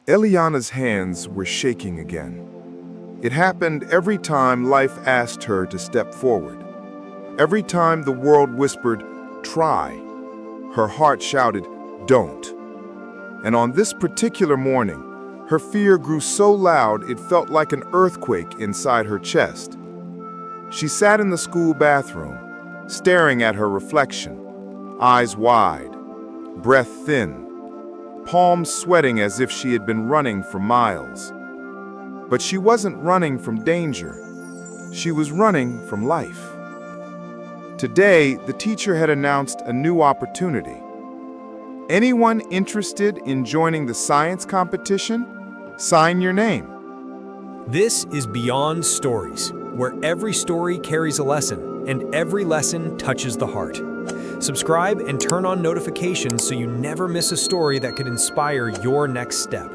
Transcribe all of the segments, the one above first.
Eleana's hands were shaking again. It happened every time life asked her to step forward. Every time the world whispered, "Try," her heart shouted, "Don't." And on this particular morning, her fear grew so loud it felt like an earthquake inside her chest. She sat in the school bathroom, staring at her reflection, eyes wide, breath thin, palms sweating as if she had been running for miles. But she wasn't running from danger. She was running from life. Today, the teacher had announced a new opportunity. Anyone interested in joining the science competition? Sign your name. This is Beyond Stories, where every story carries a lesson, and every lesson touches the heart. Subscribe and turn on notifications so you never miss a story that could inspire your next step.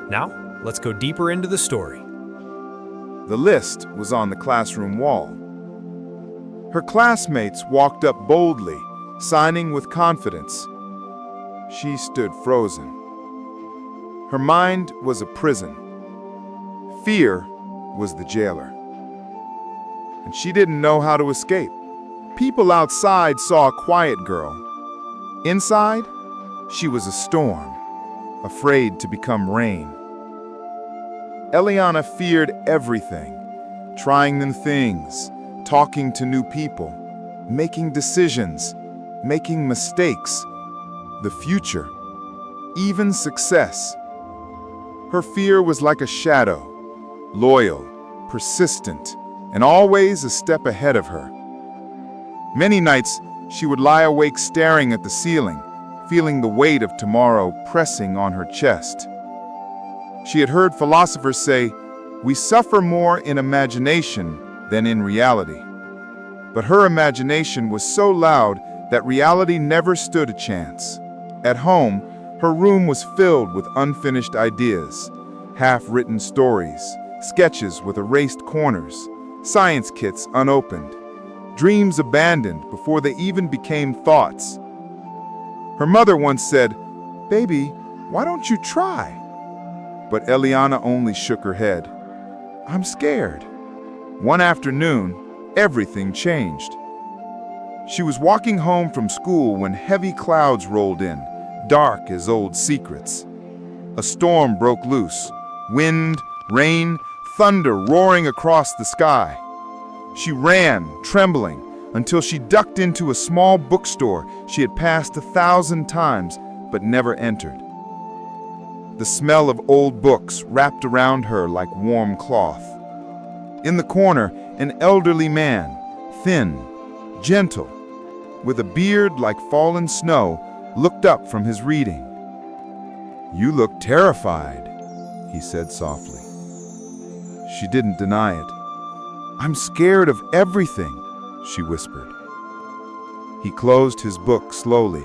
Now, let's go deeper into the story. The list was on the classroom wall. Her classmates walked up boldly, signing with confidence. She stood frozen. Her mind was a prison. Fear was the jailer. And she didn't know how to escape. People outside saw a quiet girl. Inside, she was a storm, afraid to become rain. Eleana feared everything, trying new things, talking to new people, making decisions, making mistakes, the future, even success. Her fear was like a shadow, loyal, persistent, and always a step ahead of her. Many nights, she would lie awake staring at the ceiling, feeling the weight of tomorrow pressing on her chest. She had heard philosophers say, "We suffer more in imagination than in reality." But her imagination was so loud that reality never stood a chance. At home, her room was filled with unfinished ideas, half-written stories, sketches with erased corners, science kits unopened, dreams abandoned before they even became thoughts. Her mother once said, "Baby, why don't you try?" But Eleana only shook her head. "I'm scared." One afternoon, everything changed. She was walking home from school when heavy clouds rolled in, dark as old secrets. A storm broke loose, wind, rain, thunder roaring across the sky. She ran, trembling, until she ducked into a small bookstore she had passed 1,000 times but never entered. The smell of old books wrapped around her like warm cloth. In the corner, an elderly man, thin, gentle, with a beard like fallen snow, looked up from his reading. "You look terrified," he said softly. She didn't deny it. "I'm scared of everything," she whispered. He closed his book slowly.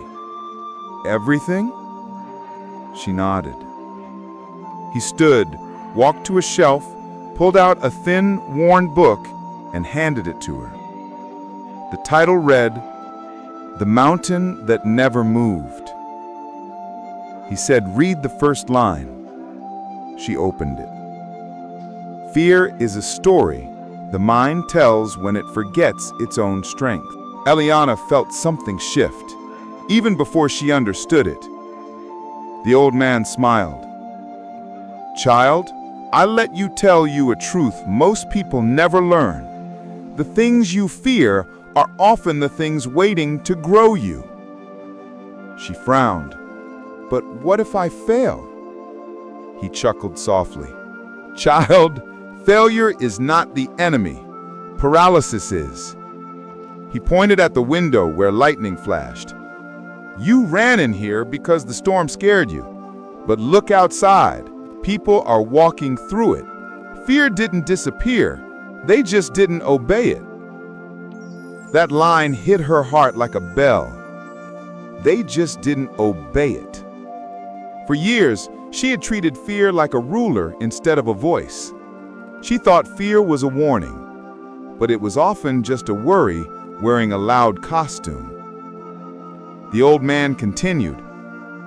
"Everything?" She nodded. He stood, walked to a shelf, pulled out a thin, worn book, and handed it to her. The title read, "The Mountain That Never Moved." He said, "Read the first line." She opened it. "Fear is a story the mind tells when it forgets its own strength." Eleana felt something shift, even before she understood it. The old man smiled. "Child, I let you tell you a truth most people never learn. The things you fear are often the things waiting to grow you." She frowned. "But what if I fail?" He chuckled softly. "Child, failure is not the enemy. Paralysis is." He pointed at the window where lightning flashed. "You ran in here because the storm scared you. But look outside. People are walking through it. Fear didn't disappear. They just didn't obey it." That line hit her heart like a bell. They just didn't obey it. For years, she had treated fear like a ruler instead of a voice. She thought fear was a warning, but it was often just a worry wearing a loud costume. The old man continued,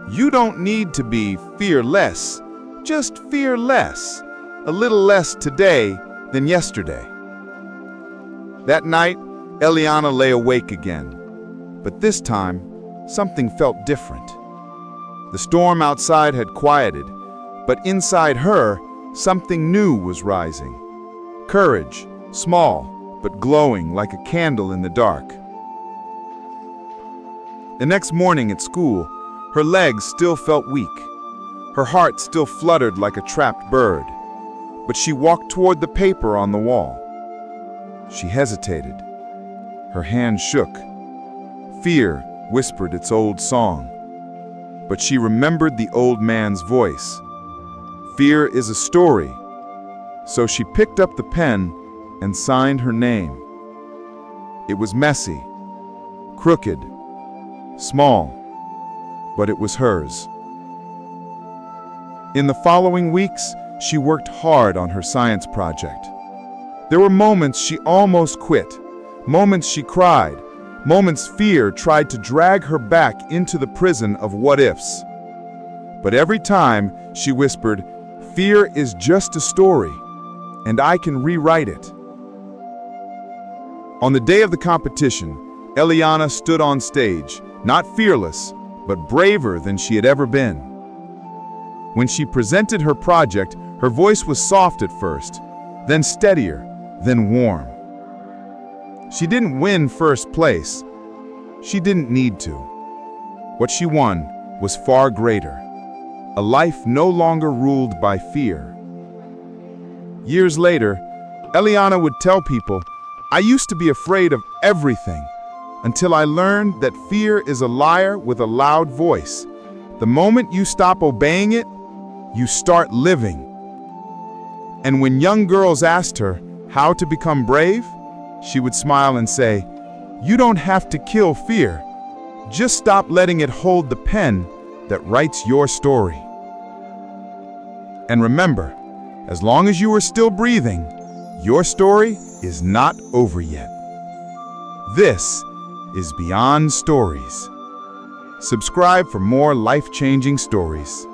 "You don't need to be fearless. Just fear less, a little less today than yesterday. That night, Eleana lay awake again, but this time, something felt different. The storm outside had quieted, but inside her, something new was rising. Courage, small, but glowing like a candle in the dark. The next morning at school, her legs still felt weak. Her heart still fluttered like a trapped bird, but she walked toward the paper on the wall. She hesitated. Her hand shook. Fear whispered its old song. But she remembered the old man's voice. Fear is a story. So she picked up the pen and signed her name. It was messy, crooked, small, but it was hers. In the following weeks, she worked hard on her science project. There were moments she almost quit, moments she cried, moments fear tried to drag her back into the prison of what-ifs. But every time she whispered, "Fear is just a story, and I can rewrite it." On the day of the competition, Eleana stood on stage, not fearless, but braver than she had ever been. When she presented her project, her voice was soft at first, then steadier, then warm. She didn't win first place. She didn't need to. What she won was far greater. A life no longer ruled by fear. Years later, Eleana would tell people, "I used to be afraid of everything, until I learned that fear is a liar with a loud voice. The moment you stop obeying it, you start living." And when young girls asked her how to become brave, she would smile and say, "You don't have to kill fear. Just stop letting it hold the pen that writes your story." And remember, as long as you are still breathing, your story is not over yet. This is Beyond Stories. Subscribe for more life-changing stories.